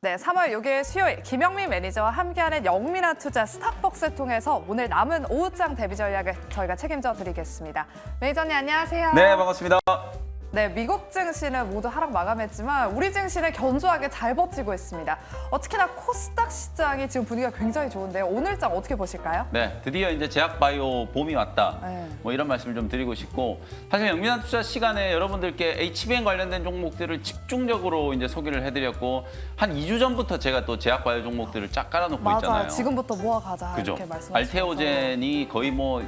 네, 3월 6일 수요일 김영민 매니저와 함께하는 영민한 투자 스탑벅스 통해서 오늘 남은 오후장 대비 전략을 저희가 책임져 드리겠습니다. 매니저님 안녕하세요. 네, 반갑습니다. 네, 미국 증시는 모두 하락 마감했지만 우리 증시는 견조하게 잘 버티고 있습니다. 특히나 코스닥 시장이 지금 분위기가 굉장히 좋은데요. 오늘장 어떻게 보실까요? 네, 드디어 이제 제약바이오 봄이 왔다. 네. 뭐 이런 말씀을 좀 드리고 싶고, 사실 영민한 투자 시간에 여러분들께 HBM 관련된 종목들을 집중적으로 이제 소개를 해드렸고, 한 2주 전부터 제가 또 제약바이오 종목들을 쫙 깔아놓고 맞아요. 있잖아요. 지금부터 모아가자 그죠? 이렇게 말씀하셨죠. 알테오젠이 거의 뭐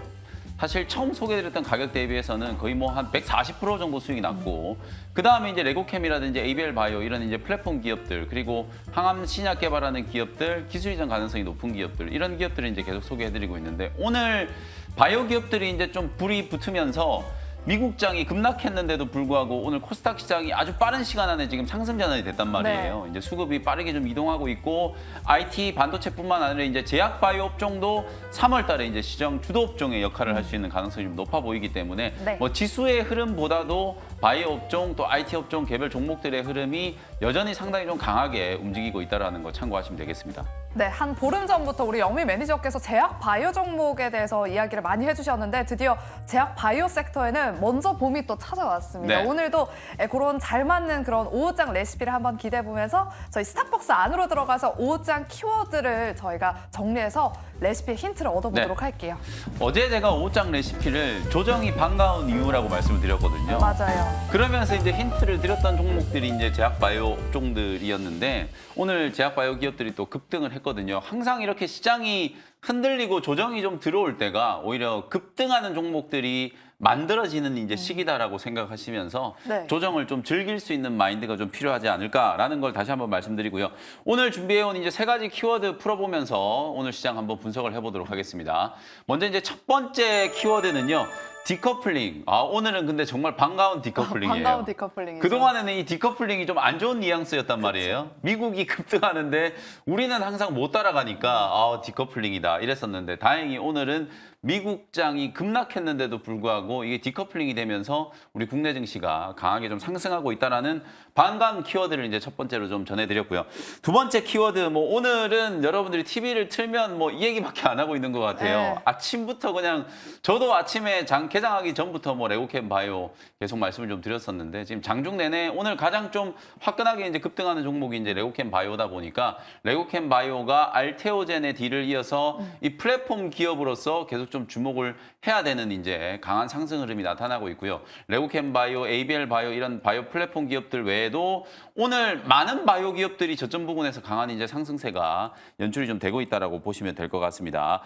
사실 처음 소개해드렸던 가격 대비해서는 거의 뭐 한 140% 정도 수익이 났고, 그 다음에 이제 레고캠이라든지 ABL 바이오 이런 이제 플랫폼 기업들, 그리고 항암 신약 개발하는 기업들, 기술 이전 가능성이 높은 기업들, 이런 기업들을 이제 계속 소개해드리고 있는데, 오늘 바이오 기업들이 이제 좀 불이 붙으면서 미국장이 급락했는데도 불구하고 오늘 코스닥 시장이 아주 빠른 시간 안에 지금 상승 전환이 됐단 말이에요. 이제 수급이 빠르게 좀 이동하고 있고, IT 반도체뿐만 아니라 이제 제약 바이오 업종도 3월 달에 이제 시장 주도 업종의 역할을 할 수 있는 가능성이 좀 높아 보이기 때문에 네. 뭐 지수의 흐름보다도 바이오 업종 또 IT 업종 개별 종목들의 흐름이 여전히 상당히 좀 강하게 움직이고 있다는 거 참고하시면 되겠습니다. 네, 한 보름 전부터 우리 영민 매니저께서 제약 바이오 종목에 대해서 이야기를 많이 해주셨는데 드디어 제약 바이오 섹터에는 먼저 봄이 또 찾아왔습니다. 네. 오늘도 그런 잘 맞는 그런 오후장 레시피를 한번 기대해보면서 저희 스탑벅스 안으로 들어가서 오후장 키워드를 저희가 정리해서 레시피 힌트를 얻어보도록 네. 할게요. 어제 제가 오후장 레시피를 조정이 반가운 이유라고 말씀을 드렸거든요. 맞아요. 그러면서 이제 힌트를 드렸던 종목들이 이제 제약 바이오 업종들이었는데, 오늘 제약 바이오 기업들이 또 급등을 했거든요. 항상 이렇게 시장이 흔들리고 조정이 좀 들어올 때가 오히려 급등하는 종목들이 만들어지는 이제 시기다라고 생각하시면서 네. 조정을 좀 즐길 수 있는 마인드가 좀 필요하지 않을까라는 걸 다시 한번 말씀드리고요. 오늘 준비해온 이제 3가지 키워드 풀어보면서 오늘 시장 한번 분석을 해보도록 하겠습니다. 먼저 이제 첫 번째 키워드는요. 디커플링. 오늘은 근데 정말 반가운 디커플링이에요. 반가운 디커플링이죠. 그동안에는 이 디커플링이 좀 안 좋은 뉘앙스였단 말이에요. 미국이 급등하는데 우리는 항상 못 따라가니까 디커플링이다 이랬었는데, 다행히 오늘은 미국장이 급락했는데도 불구하고 이게 디커플링이 되면서 우리 국내 증시가 강하게 좀 상승하고 있다라는 반가운 키워드를 이제 첫 번째로 좀 전해드렸고요. 두 번째 키워드, 뭐 오늘은 여러분들이 TV를 틀면 뭐 이 얘기밖에 안 하고 있는 것 같아요. 네. 아침부터 그냥 저도 아침에 장 개장하기 전부터 뭐 레고캠 바이오 계속 말씀을 좀 드렸었는데, 지금 장중 내내 오늘 가장 좀 화끈하게 이제 급등하는 종목이 이제 레고캠 바이오다 보니까 레고캠 바이오가 알테오젠의 뒤를 이어서 이 플랫폼 기업으로서 계속 좀 주목을 해야 되는 이제 강한 상승 흐름이 나타나고 있고요. 레고캠 바이오, ABL 바이오 이런 바이오 플랫폼 기업들 외에도 오늘 많은 바이오 기업들이 저점 부근에서 강한 이제 상승세가 연출이 좀 되고 있다라고 보시면 될 것 같습니다.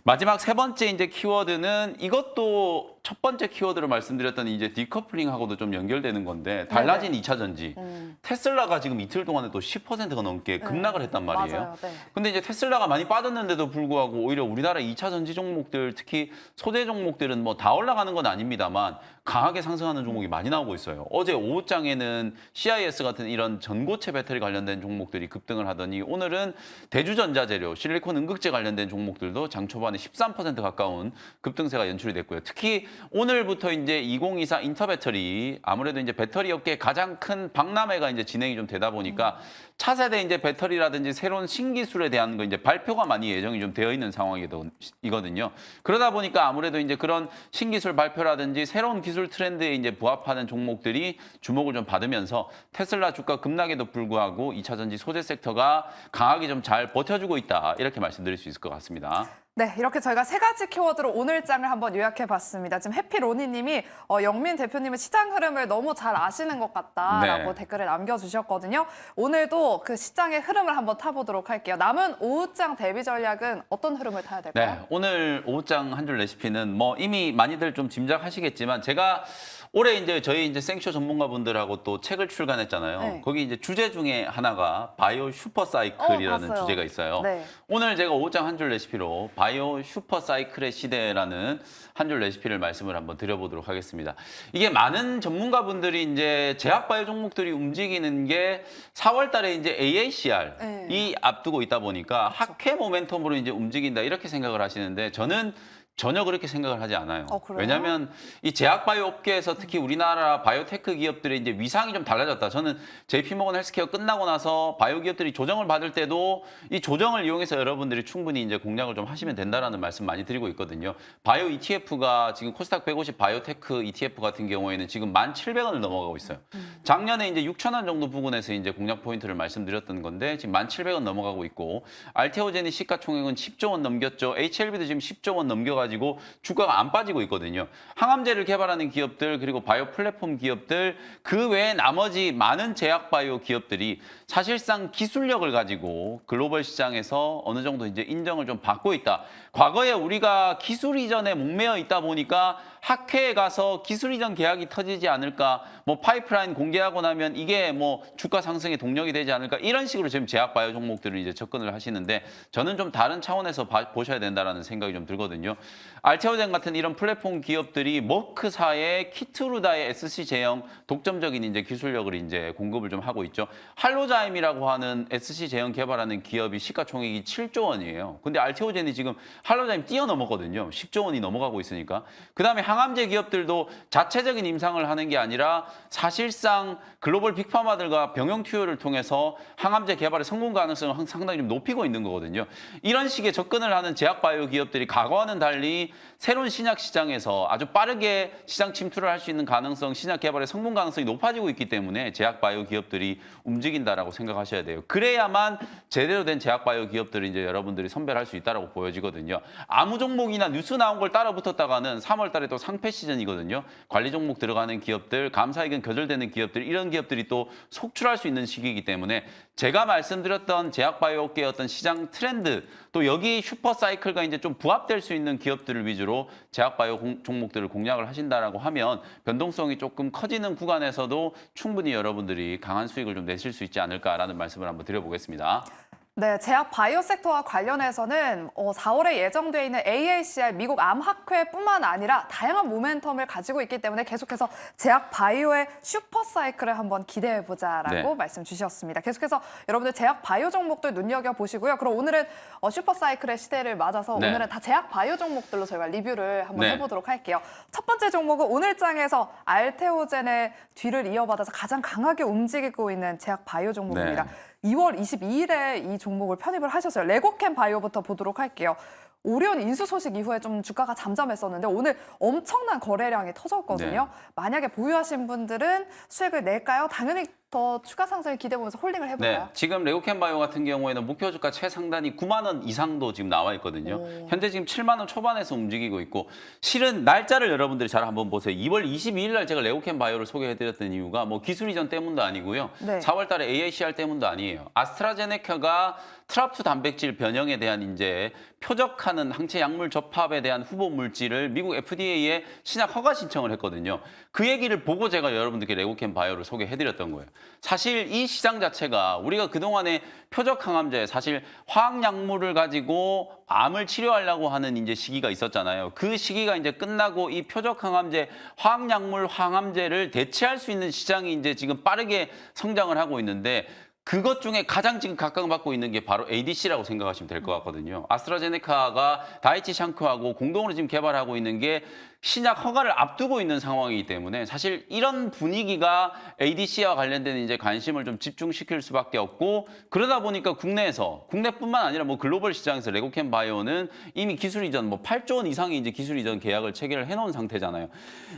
마지막 세 번째 이제 키워드는 이것도 첫 번째 키워드로 말씀드렸던 이제 디커플링하고도 좀 연결되는 건데, 달라진 2차 전지. 테슬라가 지금 이틀 동안에 또 10%가 넘게 급락을 했단 말이에요. 맞아요. 네. 근데 이제 테슬라가 많이 빠졌는데도 불구하고 오히려 우리나라 2차 전지 종목들, 특히 소재 종목들은 뭐 다 올라가는 건 아닙니다만 강하게 상승하는 종목이 많이 나오고 있어요. 어제 오후장에는 CIS 같은 이런 전고체 배터리 관련된 종목들이 급등을 하더니, 오늘은 대주전자재료, 실리콘 응급제 관련된 종목들도 장 초반에 13% 가까운 급등세가 연출이 됐고요. 특히 오늘부터 이제 2024 인터배터리, 아무래도 이제 배터리 업계의 가장 큰 박람회가 이제 진행이 좀 되다 보니까 차세대 이제 배터리라든지 새로운 신기술에 대한 거 이제 발표가 많이 예정이 좀 되어 있는 상황이거든요. 그러다 보니까 아무래도 이제 그런 신기술 발표라든지 새로운 기술 트렌드에 이제 부합하는 종목들이 주목을 좀 받으면서 테슬라 주가 급락에도 불구하고 2차 전지 소재 섹터가 강하게 좀 잘 버텨주고 있다, 이렇게 말씀드릴 수 있을 것 같습니다. 네, 이렇게 저희가 3가지 키워드로 오늘 장을 한번 요약해봤습니다. 지금 해피로니님이 영민 대표님은 시장 흐름을 너무 잘 아시는 것 같다라고 네. 댓글을 남겨주셨거든요. 오늘도 그 시장의 흐름을 한번 타보도록 할게요. 남은 오후장 대비 전략은 어떤 흐름을 타야 될까요? 네, 오늘 오후장 한 줄 레시피는 뭐 이미 많이들 좀 짐작하시겠지만, 제가 올해 이제 저희 이제 생쇼 전문가분들하고 또 책을 출간했잖아요. 네. 거기 이제 주제 중에 하나가 바이오 슈퍼 사이클이라는 봤어요. 주제가 있어요. 네. 오늘 제가 오후장 한 줄 레시피로 바이오 슈퍼 사이클의 시대라는 한 줄 레시피를 말씀을 한번 드려보도록 하겠습니다. 이게 많은 전문가분들이 이제 제약 바이오 종목들이 움직이는 게 4월 달에 이제 AACR 네. 이 앞두고 있다 보니까 학회 모멘텀으로 이제 움직인다, 이렇게 생각을 하시는데, 저는 전혀 그렇게 생각을 하지 않아요. 그래요? 왜냐하면 이 제약바이오 업계에서 특히 우리나라 바이오테크 기업들의 이제 위상이 좀 달라졌다. 저는 JP모건 헬스케어 끝나고 나서 바이오 기업들이 조정을 받을 때도 이 조정을 이용해서 여러분들이 충분히 이제 공략을 좀 하시면 된다라는 말씀 많이 드리고 있거든요. 바이오 ETF가 지금 코스닥 150 바이오테크 ETF 같은 경우에는 지금 1,700원을 넘어가고 있어요. 작년에 이제 6,000원 정도 부근에서 이제 공략 포인트를 말씀드렸던 건데 지금 1,700원 넘어가고 있고 알테오젠이 시가총액은 10조 원 넘겼죠. HLB도 지금 10조 원 넘겨가지고 주가가 안 빠지고 있거든요. 항암제를 개발하는 기업들 그리고 바이오 플랫폼 기업들 그 외에 나머지 많은 제약 바이오 기업들이 사실상 기술력을 가지고 글로벌 시장에서 어느 정도 이제 인정을 좀 받고 있다. 과거에 우리가 기술 이전에 목매어 있다 보니까 학회에 가서 기술 이전 계약이 터지지 않을까, 뭐 파이프라인 공개하고 나면 이게 뭐 주가 상승의 동력이 되지 않을까 이런 식으로 지금 제약 바이오 종목들을 이제 접근을 하시는데 저는 좀 다른 차원에서 보셔야 된다라는 생각이 좀 들거든요. 알테오젠 같은 이런 플랫폼 기업들이 머크사의 키트루다의 SC 제형 독점적인 이제 기술력을 이제 공급을 좀 하고 있죠. 할로자임이라고 하는 SC 제형 개발하는 기업이 시가총액이 7조 원이에요. 근데 알테오젠이 지금 할로자임 뛰어넘었거든요. 10조 원이 넘어가고 있으니까. 그다음에 항암제 기업들도 자체적인 임상을 하는 게 아니라 사실상 글로벌 빅파마들과 병용 투여를 통해서 항암제 개발의 성공 가능성을 상당히 좀 높이고 있는 거거든요. 이런 식의 접근을 하는 제약 바이오 기업들이 과거와는 달리 새로운 신약 시장에서 아주 빠르게 시장 침투를 할 수 있는 가능성, 신약 개발의 성공 가능성이 높아지고 있기 때문에 제약 바이오 기업들이 움직인다라고 생각하셔야 돼요. 그래야만 제대로 된 제약 바이오 기업들을 이제 여러분들이 선별할 수 있다라고 보여지거든요. 아무 종목이나 뉴스 나온 걸 따라 붙었다가는 3월 달에 또 상패 시즌이거든요. 관리 종목 들어가는 기업들, 감사이익은 거절되는 기업들, 이런 기업들이 또 속출할 수 있는 시기이기 때문에 제가 말씀드렸던 제약 바이오 업계의 어떤 시장 트렌드, 또 여기 슈퍼 사이클과 이제 좀 부합될 수 있는 기업들을 위주로 제약 바이오 종목들을 공략을 하신다라고 하면 변동성이 조금 커지는 구간에서도 충분히 여러분들이 강한 수익을 좀 내실 수 있지 않을까라는 말씀을 한번 드려보겠습니다. 네, 제약 바이오 섹터와 관련해서는 4월에 예정돼 있는 AACR 미국 암학회뿐만 아니라 다양한 모멘텀을 가지고 있기 때문에 계속해서 제약 바이오의 슈퍼 사이클을 한번 기대해 보자라고 네. 말씀 주셨습니다. 계속해서 여러분들 제약 바이오 종목들 눈여겨 보시고요. 그럼 오늘은 슈퍼 사이클의 시대를 맞아서 네. 오늘은 다 제약 바이오 종목들로 저희가 리뷰를 한번 네. 해보도록 할게요. 첫 번째 종목은 오늘 장에서 알테오젠의 뒤를 이어받아서 가장 강하게 움직이고 있는 제약 바이오 종목입니다. 네. 2월 22일에 이 종목을 편입을 하셨어요. 레고캠 바이오부터 보도록 할게요. 오리온 인수 소식 이후에 좀 주가가 잠잠했었는데 오늘 엄청난 거래량이 터졌거든요. 네. 만약에 보유하신 분들은 수익을 낼까요? 당연히 더 추가 상승을 기대해보면서 홀딩을 해볼까요? 네, 지금 레고캠 바이오 같은 경우에는 목표 주가 최상단이 9만 원 이상도 지금 나와 있거든요. 오. 현재 지금 7만 원 초반에서 움직이고 있고 실은 날짜를 여러분들이 잘 한번 보세요. 2월 22일 날 제가 레고캠 바이오를 소개해드렸던 이유가 뭐 기술 이전 때문도 아니고요. 네. 4월 달에 AACR 때문도 아니에요. 아스트라제네카가 트랍2 단백질 변형에 대한 이제 표적하는 항체 약물 접합에 대한 후보 물질을 미국 FDA에 신약 허가 신청을 했거든요. 그 얘기를 보고 제가 여러분들께 레고캠 바이오를 소개해드렸던 거예요. 사실 이 시장 자체가 우리가 그동안에 표적 항암제, 사실 화학 약물을 가지고 암을 치료하려고 하는 이제 시기가 있었잖아요. 그 시기가 이제 끝나고 이 표적 항암제, 화학 약물 항암제를 대체할 수 있는 시장이 이제 지금 빠르게 성장을 하고 있는데 그것 중에 가장 지금 각광받고 있는 게 바로 ADC라고 생각하시면 될 것 같거든요. 아스트라제네카가 다이치 샹크하고 공동으로 지금 개발하고 있는 게 신약 허가를 앞두고 있는 상황이기 때문에 사실 이런 분위기가 ADC와 관련된 이제 관심을 좀 집중시킬 수밖에 없고 그러다 보니까 국내에서 국내뿐만 아니라 뭐 글로벌 시장에서 레고캠 바이오는 이미 기술 이전 뭐 8조 원 이상의 이제 기술 이전 계약을 체결을 해놓은 상태잖아요.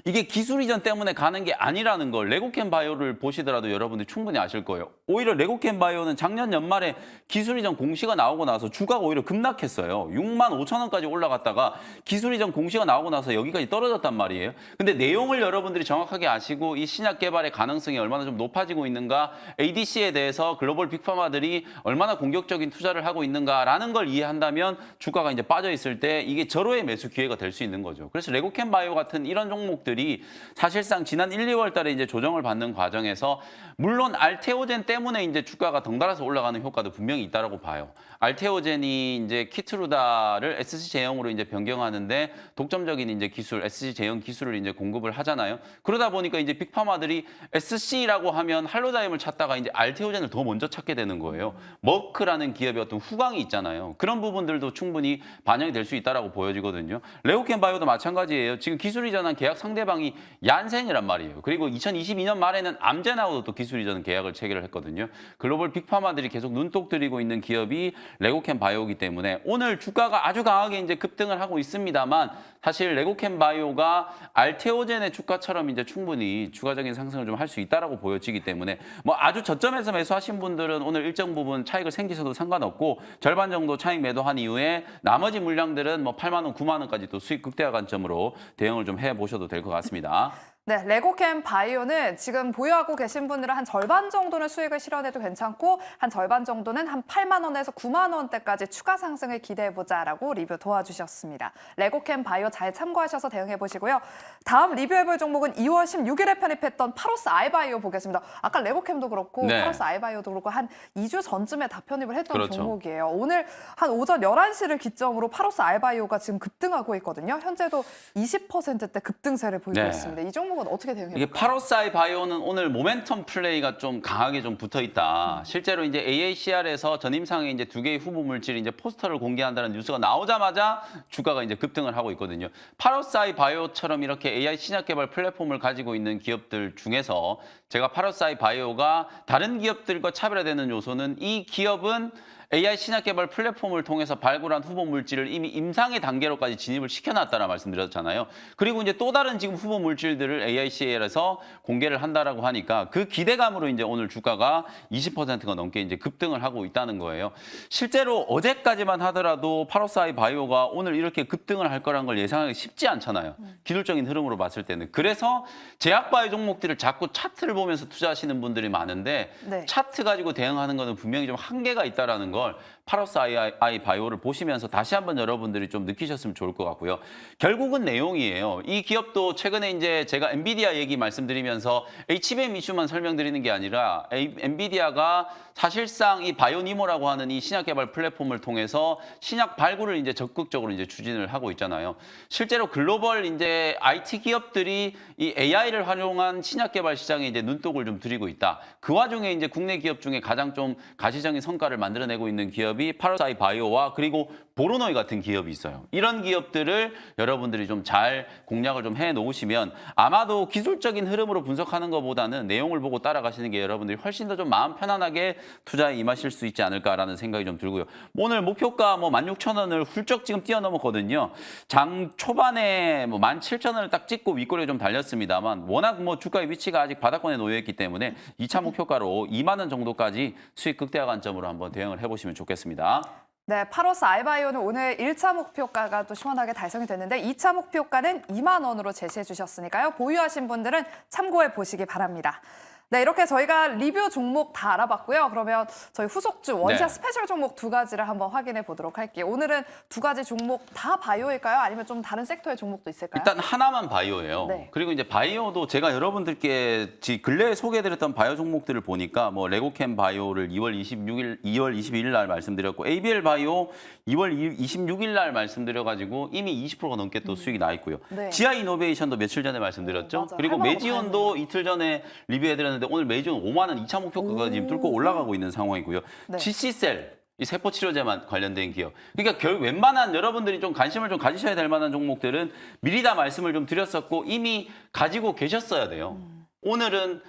이게 기술 이전 때문에 가는 게 아니라는 걸 레고캠 바이오를 보시더라도 여러분들이 충분히 아실 거예요. 오히려 레고캠 바이오는 작년 연말에 기술 이전 공시가 나오고 나서 주가가 오히려 급락했어요. 6만 5천 원까지 올라갔다가 기술 이전 공시가 나오고 나서 여기까지 떨어졌단 말이에요. 근데 내용을 여러분들이 정확하게 아시고 이 신약 개발의 가능성이 얼마나 좀 높아지고 있는가, ADC에 대해서 글로벌 빅파마들이 얼마나 공격적인 투자를 하고 있는가라는 걸 이해한다면 주가가 이제 빠져 있을 때 이게 절호의 매수 기회가 될 수 있는 거죠. 그래서 레고캠 바이오 같은 이런 종목들이 사실상 지난 1, 2월 달에 이제 조정을 받는 과정에서 물론 알테오젠 때문에 이제 주가가 덩달아서 올라가는 효과도 분명히 있다라고 봐요. 알테오젠이 이제 키트루다를 SC 제형으로 이제 변경하는데 독점적인 이제 기술 제품들 SC 제형 기술을 이제 공급을 하잖아요. 그러다 보니까 이제 빅파마들이 SC라고 하면 할로다임을 찾다가 이제 알테오젠을 더 먼저 찾게 되는 거예요. 머크라는 기업의 어떤 후광이 있잖아요. 그런 부분들도 충분히 반영이 될 수 있다라고 보여지거든요. 레고캠 바이오도 마찬가지예요. 지금 기술 이전한 계약 상대방이 얀센이란 말이에요. 그리고 2022년 말에는 암젠하고도 또 기술 이전 계약을 체결을 했거든요. 글로벌 빅파마들이 계속 눈독 들이고 있는 기업이 레고캠 바이오이기 때문에 오늘 주가가 아주 강하게 이제 급등을 하고 있습니다만 사실 레고캠 바이오가 알테오젠의 주가처럼 이제 충분히 추가적인 상승을 좀 할 수 있다라고 보여지기 때문에 뭐 아주 저점에서 매수하신 분들은 오늘 일정 부분 차익을 생기셔도 상관없고 절반 정도 차익 매도한 이후에 나머지 물량들은 뭐 8만 원, 9만 원까지 또 수익 극대화 관점으로 대응을 좀 해보셔도 될 것 같습니다. 네, 레고캠 바이오는 지금 보유하고 계신 분들은 한 절반 정도는 수익을 실현해도 괜찮고 한 절반 정도는 한 8만 원에서 9만 원대까지 추가 상승을 기대해보자라고 리뷰 도와주셨습니다. 레고캠 바이오 잘 참고하셔서 대응해보시고요. 다음 리뷰해볼 종목은 2월 16일에 편입했던 파로스 아이바이오 보겠습니다. 아까 레고캠도 그렇고 네. 파로스 아이바이오도 그렇고 한 2주 전쯤에 다 편입을 했던 그렇죠. 종목이에요. 오늘 한 오전 11시를 기점으로 파로스 아이바이오가 지금 급등하고 있거든요. 현재도 20%대 급등세를 보이고 네. 있습니다. 이 종목은 어떻게 이게 대응해볼까요? 파로사이 바이오는 오늘 모멘텀 플레이가 좀 강하게 좀 붙어 있다. 실제로 이제 AACR에서 전임상에 이제 2개의 후보 물질이 이제 포스터를 공개한다는 뉴스가 나오자마자 주가가 이제 급등을 하고 있거든요. 파로사이 바이오처럼 이렇게 AI 신약 개발 플랫폼을 가지고 있는 기업들 중에서 제가 파로사이 바이오가 다른 기업들과 차별화되는 요소는 이 기업은 AI 신약 개발 플랫폼을 통해서 발굴한 후보 물질을 이미 임상의 단계로까지 진입을 시켜놨다라 말씀드렸잖아요. 그리고 이제 또 다른 지금 후보 물질들을 AICL에서 공개를 한다라고 하니까 그 기대감으로 이제 오늘 주가가 20%가 넘게 이제 급등을 하고 있다는 거예요. 실제로 어제까지만 하더라도 파로사이 바이오가 오늘 이렇게 급등을 할 거란 걸 예상하기 쉽지 않잖아요. 기술적인 흐름으로 봤을 때는. 그래서 제약바이오 종목들을 자꾸 차트를 보면서 투자하시는 분들이 많은데 네. 차트 가지고 대응하는 거는 분명히 좀 한계가 있다라는 걸 파로스 아이 바이오를 보시면서 다시 한번 여러분들이 좀 느끼셨으면 좋을 것 같고요. 결국은 내용이에요. 이 기업도 최근에 이제 제가 엔비디아 얘기 말씀드리면서 HBM 이슈만 설명드리는 게 아니라 엔비디아가 사실상 이 바이오니모라고 하는 이 신약 개발 플랫폼을 통해서 신약 발굴을 이제 적극적으로 이제 추진을 하고 있잖아요. 실제로 글로벌 이제 IT 기업들이 이 AI를 활용한 신약 개발 시장에 이제 눈독을 좀 들이고 있다. 그 와중에 이제 국내 기업 중에 가장 좀 가시적인 성과를 만들어내고 있는 기업이 파로사이 바이오와 그리고 보로노이 같은 기업이 있어요. 이런 기업들을 여러분들이 좀 잘 공략을 좀 해 놓으시면 아마도 기술적인 흐름으로 분석하는 것보다는 내용을 보고 따라가시는 게 여러분들이 훨씬 더 좀 마음 편안하게 투자에 임하실 수 있지 않을까라는 생각이 좀 들고요. 오늘 목표가 뭐 16,000원을 훌쩍 지금 뛰어넘었거든요. 장 초반에 뭐 17,000원을 딱 찍고 윗꼬리에 좀 달렸습니다만 워낙 뭐 주가의 위치가 아직 바닥권에 놓여 있기 때문에 2차 목표가로 2만 원 정도까지 수익 극대화 관점으로 한번 대응을 해보시면 좋겠습니다. 네, 파로스 아이바이오는 오늘 1차 목표가가 또 시원하게 달성이 됐는데 2차 목표가는 2만 원으로 제시해 주셨으니까요. 보유하신 분들은 참고해 보시기 바랍니다. 네, 이렇게 저희가 리뷰 종목 다 알아봤고요. 그러면 저희 후속주 원샷 네. 스페셜 종목 두 가지를 한번 확인해 보도록 할게요. 오늘은 두 가지 종목 다 바이오일까요? 아니면 좀 다른 sektor의 종목도 있을까요? 일단 하나만 바이오예요. 네. 그리고 이제 바이오도 제가 여러분들께 근래에 소개해드렸던 바이오 종목들을 보니까 뭐 레고캠 바이오를 2월 22일 날 말씀드렸고 ABL 바이오 2월 26일 날 말씀드려가지고 이미 20%가 넘게 또 수익이 나 있고요. 네. 지아 이노베이션도 며칠 전에 말씀드렸죠. 맞아요. 그리고 할만한 메지온도 이틀 전에 리뷰해드렸는데 오늘 메지온 5만 원 2차 목표가가 지금 뚫고 올라가고 있는 상황이고요. 네. GC셀 이 세포 치료제만 관련된 기업. 그러니까 웬만한 여러분들이 좀 관심을 좀 가지셔야 될 만한 종목들은 미리 다 말씀을 좀 드렸었고 이미 가지고 계셨어야 돼요. 오늘은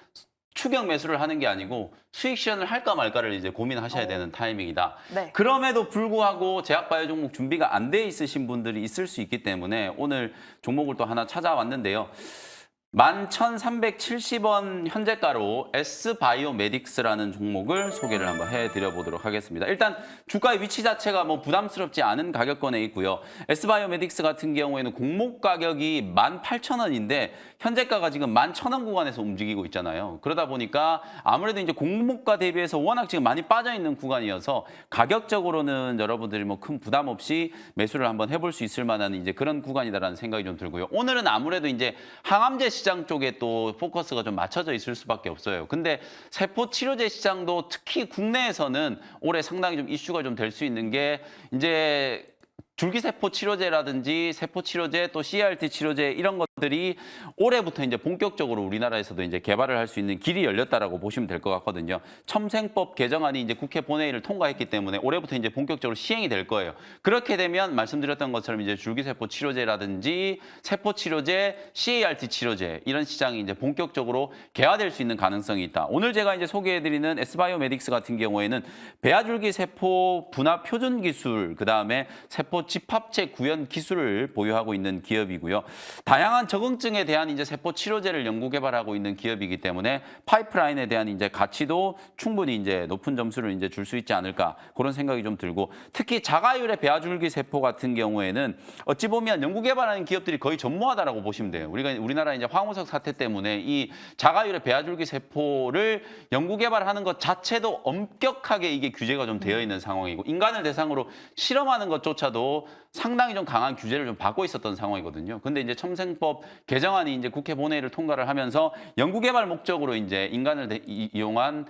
추격 매수를 하는 게 아니고 수익 실현을 할까 말까를 이제 고민하셔야 되는 타이밍이다. 네. 그럼에도 불구하고 제약바이오 종목 준비가 안 돼 있으신 분들이 있을 수 있기 때문에 오늘 종목을 또 하나 찾아왔는데요. 11,370원 현재가로 S바이오메딕스라는 종목을 소개를 한번 해드려보도록 하겠습니다. 일단 주가의 위치 자체가 뭐 부담스럽지 않은 가격권에 있고요. S바이오메딕스 같은 경우에는 공모 가격이 18,000원인데 현재가가 지금 11,000원 구간에서 움직이고 있잖아요. 그러다 보니까 아무래도 이제 공모가 대비해서 워낙 지금 많이 빠져있는 구간이어서 가격적으로는 여러분들이 뭐 큰 부담 없이 매수를 한번 해볼 수 있을 만한 이제 그런 구간이다라는 생각이 좀 들고요. 오늘은 아무래도 이제 항암제 시장 쪽에 또 포커스가 좀 맞춰져 있을 수밖에 없어요. 근데 세포 치료제 시장도 특히 국내에서는 올해 상당히 좀 이슈가 좀 될 수 있는 게 이제 줄기세포 치료제라든지 세포 치료제 또 CAR-T 치료제 이런 것들이 올해부터 이제 본격적으로 우리나라에서도 이제 개발을 할 수 있는 길이 열렸다라고 보시면 될 것 같거든요. 첨생법 개정안이 이제 국회 본회의를 통과했기 때문에 올해부터 이제 본격적으로 시행이 될 거예요. 그렇게 되면 말씀드렸던 것처럼 이제 줄기세포 치료제라든지 세포 치료제, CAR-T 치료제 이런 시장이 이제 본격적으로 개화될 수 있는 가능성이 있다. 오늘 제가 이제 소개해드리는 S바이오메딕스 같은 경우에는 배아줄기 세포 분화 표준 기술, 그 다음에 세포 집합체 구현 기술을 보유하고 있는 기업이고요. 다양한 적응증에 대한 이제 세포 치료제를 연구 개발하고 있는 기업이기 때문에 파이프라인에 대한 이제 가치도 충분히 이제 높은 점수를 이제 줄 수 있지 않을까 그런 생각이 좀 들고, 특히 자가율의 배아줄기 세포 같은 경우에는 어찌 보면 연구 개발하는 기업들이 거의 전무하다라고 보시면 돼요. 우리나라 이제 황우석 사태 때문에 이 자가율의 배아줄기 세포를 연구 개발하는 것 자체도 엄격하게 이게 규제가 좀 되어 있는 상황이고, 인간을 대상으로 실험하는 것조차도 상당히 좀 강한 규제를 좀 받고 있었던 상황이거든요. 근데 이제 첨생법 개정안이 이제 국회 본회의를 통과를 하면서 연구개발 목적으로 이제 인간을 이용한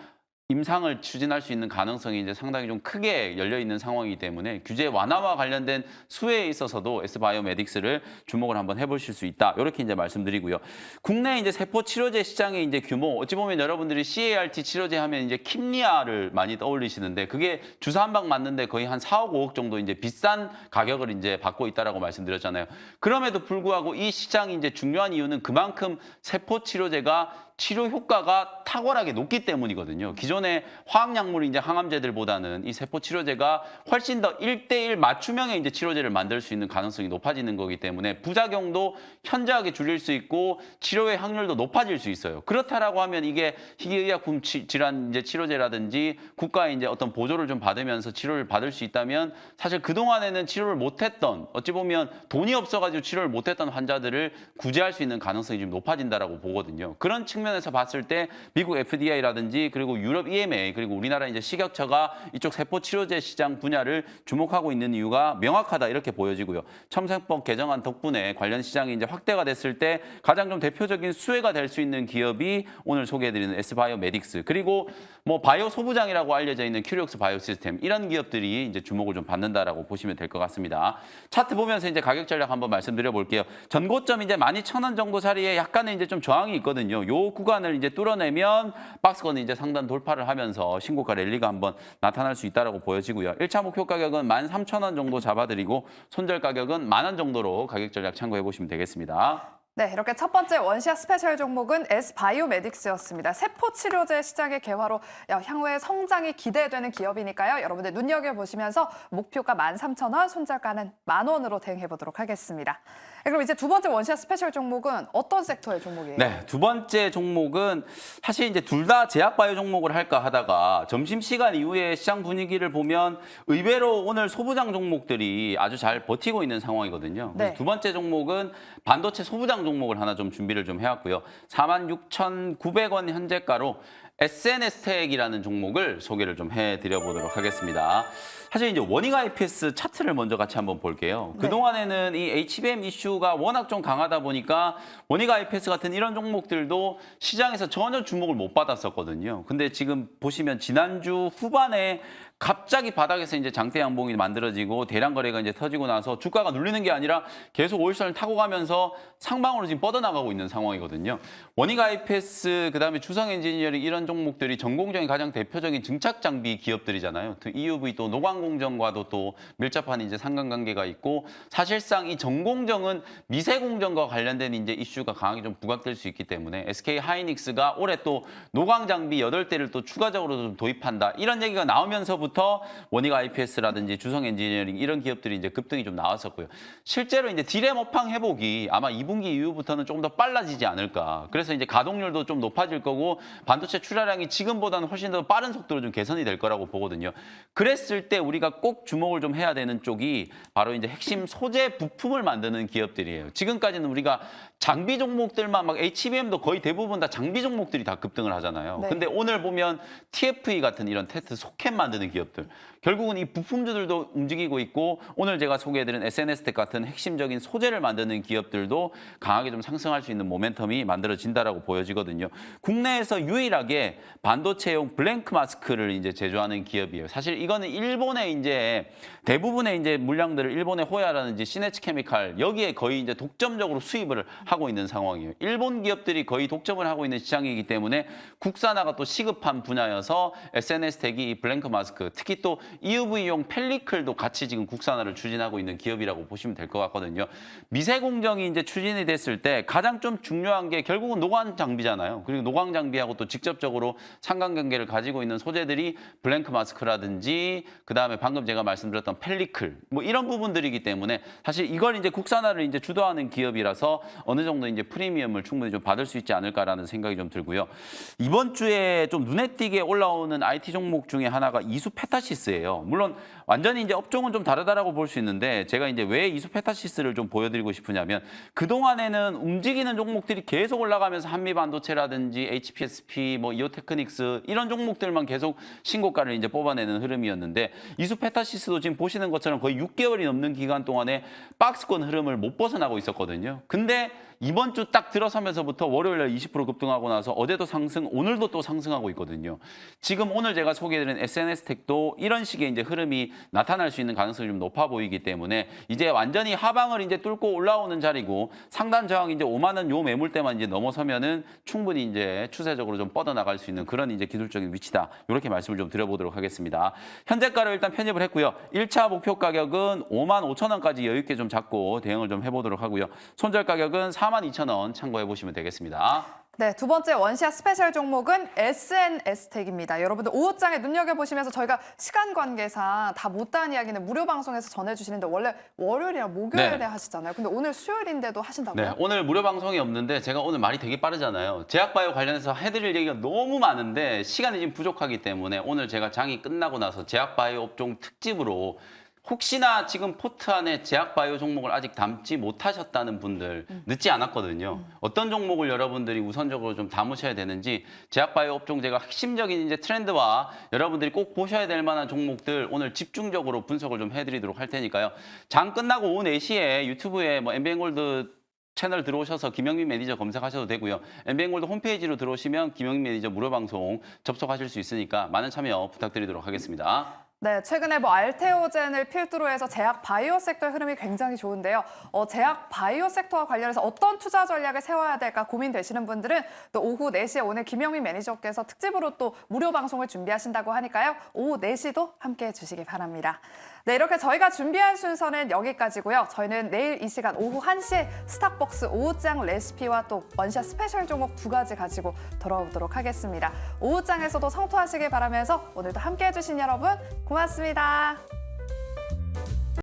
임상을 추진할 수 있는 가능성이 이제 상당히 좀 크게 열려 있는 상황이기 때문에 규제 완화와 관련된 수혜에 있어서도 S바이오메딕스를 주목을 한번 해보실 수 있다. 이렇게 이제 말씀드리고요. 국내 이제 세포 치료제 시장의 이제 규모, 어찌 보면 여러분들이 CAR-T 치료제 하면 이제 킴리아를 많이 떠올리시는데, 그게 주사 한 방 맞는데 거의 한 4억, 5억 정도 이제 비싼 가격을 이제 받고 있다라고 말씀드렸잖아요. 그럼에도 불구하고 이 시장이 이제 중요한 이유는 그만큼 세포 치료제가 치료 효과가 탁월하게 높기 때문이거든요. 기존의 화학약물 이제 항암제들보다는 이 세포 치료제가 훨씬 더 1대1 맞춤형의 이제 치료제를 만들 수 있는 가능성이 높아지는 거기 때문에 부작용도 현저하게 줄일 수 있고 치료의 확률도 높아질 수 있어요. 그렇다라고 하면 이게 희귀의약품 질환 이제 치료제라든지 국가의 이제 어떤 보조를 좀 받으면서 치료를 받을 수 있다면, 사실 그동안에는 치료를 못했던, 어찌 보면 돈이 없어가지고 치료를 못했던 환자들을 구제할 수 있는 가능성이 좀 높아진다라고 보거든요. 그런 측면에서 봤을 때 미국 FDA라든지 그리고 유럽 EMA 그리고 우리나라 이제 식약처가 이쪽 세포 치료제 시장 분야를 주목하고 있는 이유가 명확하다, 이렇게 보여지고요. 첨생법 개정안 덕분에 관련 시장이 이제 확대가 됐을 때 가장 좀 대표적인 수혜가 될 수 있는 기업이 오늘 소개해드리는 S바이오메딕스, 그리고 뭐 바이오 소부장이라고 알려져 있는 큐리옥스 바이오시스템, 이런 기업들이 이제 주목을 좀 받는다라고 보시면 될 것 같습니다. 차트 보면서 이제 가격 전략 한번 말씀드려 볼게요. 전고점 이제 12,000원 정도 자리에 약간의 이제 좀 저항이 있거든요. 요 구간을 이제 뚫어내면 박스권은 이제 상단 돌파를 하면서 신고가 랠리가 한번 나타날 수 있다라고 보여지고요. 1차 목표 가격은 13,000원 정도 잡아드리고 손절 가격은 10,000원 정도로 가격 전략 참고해 보시면 되겠습니다. 네, 이렇게 첫 번째 원시아 스페셜 종목은 S바이오메딕스였습니다. 세포 치료제 시장의 개화로 향후에 성장이 기대되는 기업이니까요. 여러분들 눈여겨보시면서 목표가 13,000원, 손절가는 10,000원으로 대응해 보도록 하겠습니다. 네, 그럼 이제 두 번째 원시아 스페셜 종목은 어떤 섹터의 종목이에요? 네, 두 번째 종목은 사실 이제 둘 다 제약바이오 종목을 할까 하다가 점심시간 이후에 시장 분위기를 보면 의외로 오늘 소부장 종목들이 아주 잘 버티고 있는 상황이거든요. 그래서 네. 두 번째 종목은 반도체 소부장 종목을 하나 좀 준비를 좀 해왔고요. 46,900원 현재가로 SNS텍이라는 종목을 소개를 좀 해드려 보도록 하겠습니다. 사실 이제 워닝 IPS 차트를 먼저 같이 한번 볼게요. 네. 그동안에는 이 HBM 이슈가 워낙 좀 강하다 보니까 워닝 IPS 같은 이런 종목들도 시장에서 전혀 주목을 못 받았었거든요. 근데 지금 보시면 지난주 후반에 갑자기 바닥에서 이제 장대 양봉이 만들어지고 대량 거래가 이제 터지고 나서 주가가 눌리는 게 아니라 계속 5일선을 타고 가면서 상방으로 지금 뻗어나가고 있는 상황이거든요. 워닝 IPS, 그다음에 주성 엔지니어링 이런 종목들이 전공정의 가장 대표적인 증착 장비 기업들이잖아요. EUV 또 노광 공정과도 또 밀접한 이제 상관관계가 있고, 사실상 이 전공정은 미세 공정과 관련된 이제 이슈가 강하게 좀 부각될 수 있기 때문에 SK 하이닉스가 올해 또 노광 장비 8대를 또 추가적으로 좀 도입한다, 이런 얘기가 나오면서부터 워닝 IPS라든지 주성 엔지니어링 이런 기업들이 이제 급등이 좀 나왔었고요. 실제로 이제 디램 업황 회복이 아마 2분기 이후부터는 좀 더 빨라지지 않을까. 그래서 이제 가동률도 좀 높아질 거고 반도체 출하량이 지금보다는 훨씬 더 빠른 속도로 좀 개선이 될 거라고 보거든요. 그랬을 때 우리가 꼭 주목을 좀 해야 되는 쪽이 바로 이제 핵심 소재 부품을 만드는 기업들이에요. 지금까지는 우리가 장비 종목들만 막 HBM도 거의 대부분 다 장비 종목들이 다 급등을 하잖아요. 네. 근데 오늘 보면 TFE 같은 이런 테스트 소켓 만드는 기업들 결국은 이 부품주들도 움직이고 있고 오늘 제가 소개해드린 SNS텍 같은 핵심적인 소재를 만드는 기업들도 강하게 좀 상승할 수 있는 모멘텀이 만들어진다라고 보여지거든요. 국내에서 유일하게 반도체용 블랭크 마스크를 이제 제조하는 기업이에요. 사실 이거는 일본의 이제 대부분의 이제 물량들을 일본의 호야라든지 시네츠 케미칼 여기에 거의 이제 독점적으로 수입을 하고 있는 상황이에요. 일본 기업들이 거의 독점을 하고 있는 시장이기 때문에 국산화가 또 시급한 분야여서 SNS텍이 이 블랭크 마스크 특히 또 EUV용 펠리클도 같이 지금 국산화를 추진하고 있는 기업이라고 보시면 될 것 같거든요. 미세 공정이 이제 추진이 됐을 때 가장 좀 중요한 게 결국은 노광 장비잖아요. 그리고 노광 장비하고 또 직접적으로 상관관계를 가지고 있는 소재들이 블랭크 마스크라든지 그다음에 방금 제가 말씀드렸던 펠리클 뭐 이런 부분들이기 때문에 사실 이걸 이제 국산화를 이제 주도하는 기업이라서 어느 정도 이제 프리미엄을 충분히 좀 받을 수 있지 않을까라는 생각이 좀 들고요. 이번 주에 좀 눈에 띄게 올라오는 IT 종목 중에 하나가 이수페타시스예요. 물론 완전히 이제 업종은 좀 다르다라고 볼 수 있는데 제가 이제 왜 이수페타시스를 좀 보여드리고 싶으냐면 그동안에는 움직이는 종목들이 계속 올라가면서 한미반도체라든지 HPSP, 뭐 이오테크닉스 이런 종목들만 계속 신고가를 이제 뽑아내는 흐름이었는데 이수페타시스도 지금 보시는 것처럼 거의 6개월이 넘는 기간 동안에 박스권 흐름을 못 벗어나고 있었거든요. 근데 이번 주 딱 들어서면서부터 월요일에 20% 급등하고 나서 어제도 상승, 오늘도 또 상승하고 있거든요. 지금 오늘 제가 소개해드린 SNS텍도 이런 식의 이제 흐름이 나타날 수 있는 가능성이 좀 높아 보이기 때문에 이제 완전히 하방을 이제 뚫고 올라오는 자리고 상단 저항 이제 5만 원 요 매물대만 이제 넘어서면은 충분히 이제 추세적으로 좀 뻗어나갈 수 있는 그런 이제 기술적인 위치다. 이렇게 말씀을 좀 드려보도록 하겠습니다. 현재가를 일단 편입을 했고요. 1차 목표 가격은 5만 5천 원까지 여유 있게 좀 잡고 대응을 좀 해보도록 하고요. 손절 가격은 4만 2천 원 참고해 보시면 되겠습니다. 네, 두 번째 원시아 스페셜 종목은 SNS텍입니다. 여러분들 오후장에 눈여겨보시면서 저희가 시간 관계상 다 못다한 이야기는 무료 방송에서 전해주시는데 원래 월요일이랑 목요일에 네. 하시잖아요. 근데 오늘 수요일인데도 하신다고요? 네, 오늘 무료 방송이 없는데 제가 오늘 말이 되게 빠르잖아요. 제약바이오 관련해서 해드릴 얘기가 너무 많은데 시간이 지금 부족하기 때문에 오늘 제가 장이 끝나고 나서 제약바이오 업종 특집으로 혹시나 지금 포트 안에 제약바이오 종목을 아직 담지 못하셨다는 분들 늦지 않았거든요. 어떤 종목을 여러분들이 우선적으로 좀 담으셔야 되는지 제약바이오 업종 제가 핵심적인 이제 트렌드와 여러분들이 꼭 보셔야 될 만한 종목들 오늘 집중적으로 분석을 좀 해드리도록 할 테니까요. 장 끝나고 오후 4시에 유튜브에 뭐 MBN골드 채널 들어오셔서 김영민 매니저 검색하셔도 되고요. MBN골드 홈페이지로 들어오시면 김영민 매니저 무료 방송 접속하실 수 있으니까 많은 참여 부탁드리도록 하겠습니다. 네, 최근에 뭐 알테오젠을 필두로 해서 제약 바이오 섹터의 흐름이 굉장히 좋은데요. 제약 바이오 섹터와 관련해서 어떤 투자 전략을 세워야 될까 고민되시는 분들은 또 오후 4시에 오늘 김영민 매니저께서 특집으로 또 무료 방송을 준비하신다고 하니까요. 오후 4시도 함께해 주시기 바랍니다. 네, 이렇게 저희가 준비한 순서는 여기까지고요. 저희는 내일 이 시간 오후 1시에 스탁벅스 오후장 레시피와 또 원샷 스페셜 종목 2가지 가지고 돌아오도록 하겠습니다. 오후장에서도 성투하시길 바라면서 오늘도 함께해 주신 여러분 고맙습니다.